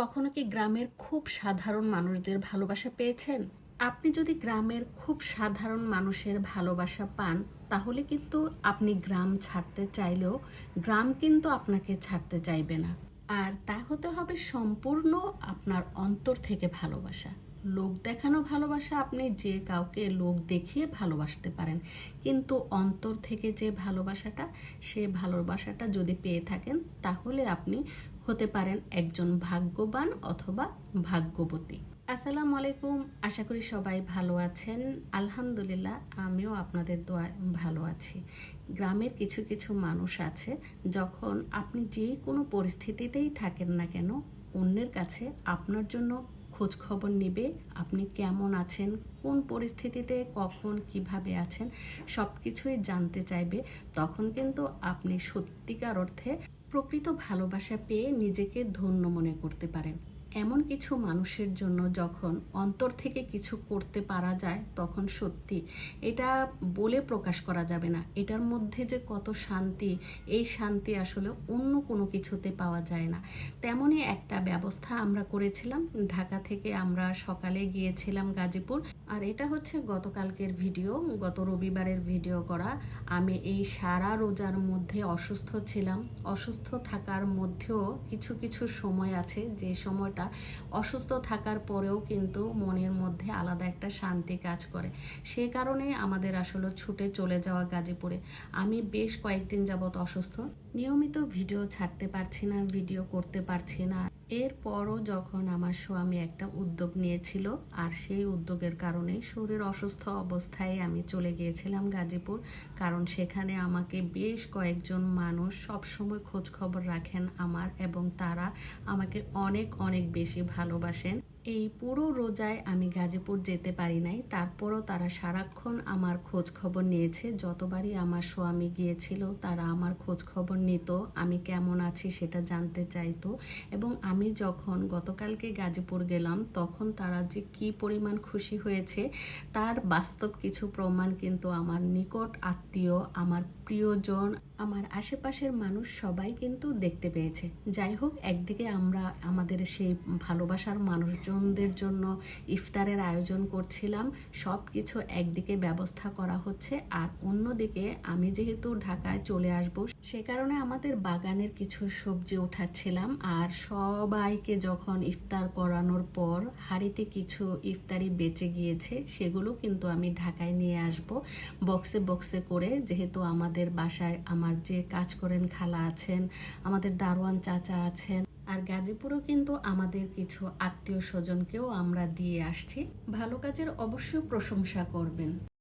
কখনো কি গ্রামের খুব সাধারণ মানুষদের ভালোবাসা পেয়েছেন? আপনি যদি গ্রামের খুব সাধারণ মানুষের ভালোবাসা পান, তাহলে কিন্তু আপনি গ্রাম ছাড়তে চাইলেও গ্রাম কিন্তু আপনাকে ছাড়তে চাইবে না। আর তা হতে হবে সম্পূর্ণ আপনার অন্তর থেকে ভালোবাসা। লোক দেখানো ভালোবাসা আপনি যে কাউকে লোক দেখিয়ে ভালোবাসতে পারেন, কিন্তু অন্তর থেকে যে ভালোবাসাটা, সে ভালোবাসাটা যদি পেয়ে থাকেন তাহলে আপনি হতে পারেন একজন ভাগ্যবান অথবা ভাগ্যবতী। আসসালামু আলাইকুম, আশা করি সবাই ভালো আছেন। আলহামদুলিল্লাহ, আমিও আপনাদের দোয়ায় ভালো আছি। গ্রামের কিছু কিছু মানুষ আছে, যখন আপনি যে কোনো পরিস্থিতিতেই থাকেন না কেন, অন্যের কাছে আপনার জন্য খোঁজ খবর নেবে, আপনি কেমন আছেন, কোন পরিস্থিতিতে কখন কিভাবে আছেন সব কিছুই জানতে চাইবে। তখন কিন্তু আপনি সত্যিকার অর্থে প্রকৃত ভালোবাসা পেয়ে নিজেকে ধন্য মনে করতে পারেন। এমন কিছু মানুষের জন্য যখন অন্তর থেকে কিছু করতে পারা যায়, তখন সত্যি এটা বলে প্রকাশ করা যাবে না। এটার মধ্যে যে কত শান্তি, এই শান্তি আসলে অন্য কোনো কিছুতে পাওয়া যায় না। তেমনই একটা ব্যবস্থা আমরা করেছিলাম। ঢাকা থেকে আমরা সকালে গিয়েছিলাম গাজীপুর। আর এটা হচ্ছে গতকালকের ভিডিও, গত রবিবারের ভিডিও করা। আমি এই সারা রোজার মধ্যে অসুস্থ ছিলাম। অসুস্থ থাকার মধ্যেও কিছু কিছু সময় আছে যে সময়টা অসুস্থ থাকার পরেও কিন্তু মনের মধ্যে আলাদা একটা শান্তি কাজ করে। সে কারণে আমাদের আসলে ছুটে চলে যাওয়া গাজীপুরে। আমি বেশ কয়েকদিন যাবৎ অসুস্থ, নিয়মিত ভিডিও ছাড়তে পারছি না, ভিডিও করতে পারছি না। এরপরও যখন আমার স্বামী একটা উদ্যোগ নিয়েছিল, আর সেই উদ্যোগের কারণে শরীর অসুস্থ অবস্থায় আমি চলে গিয়েছিলাম গাজীপুর। কারণ সেখানে আমাকে বেশ কয়েকজন মানুষ সবসময় খোঁজ খবর রাখেন আমার, এবং তারা আমাকে অনেক অনেক বেশি ভালোবাসেন। এই পুরো রোজায় আমি গাজীপুর যেতে পারি নাই, তারপরও তারা সারাক্ষণ আমার খোঁজ খবর নিয়েছে। যতবারই আমার স্বামী গিয়েছিল, তারা আমার খোঁজ খবর নিত, আমি কেমন আছি সেটা জানতে চাইতো। এবং আমি যখন গতকালকে গাজীপুর গেলাম, তখন তারা যে কি পরিমাণ খুশি হয়েছে তার বাস্তব কিছু প্রমাণ কিন্তু আমার নিকট আত্মীয়, আমার প্রিয়জন, আমার আশেপাশের মানুষ সবাই কিন্তু দেখতে পেয়েছে। যাই হোক, একদিকে আমরা আমাদের সেই ভালোবাসার মানুষজনদের জন্য ইফতারের আয়োজন করছিলাম, সব কিছু একদিকে ব্যবস্থা করা হচ্ছে, আর অন্যদিকে আমি যেহেতু ঢাকায় চলে আসব, সে কারণে আমাদের বাগানের কিছু সবজি উঠাচ্ছিলাম। আর সবাইকে যখন ইফতার করানোর পর হাঁড়িতে কিছু ইফতারি বেঁচে গিয়েছে, সেগুলো কিন্তু আমি ঢাকায় নিয়ে আসব বক্সে বক্সে করে। যেহেতু আমাদের বাসায় আমার যে কাজ করেন খালা আছেন, আমাদের দারোয়ান চাচা আছেন, আর গাজীপুরেও কিন্তু আমাদের কিছু আত্মীয় স্বজনকেও আমরা দিয়ে আসছি। ভালো কাজের অবশ্যই প্রশংসা করবেন।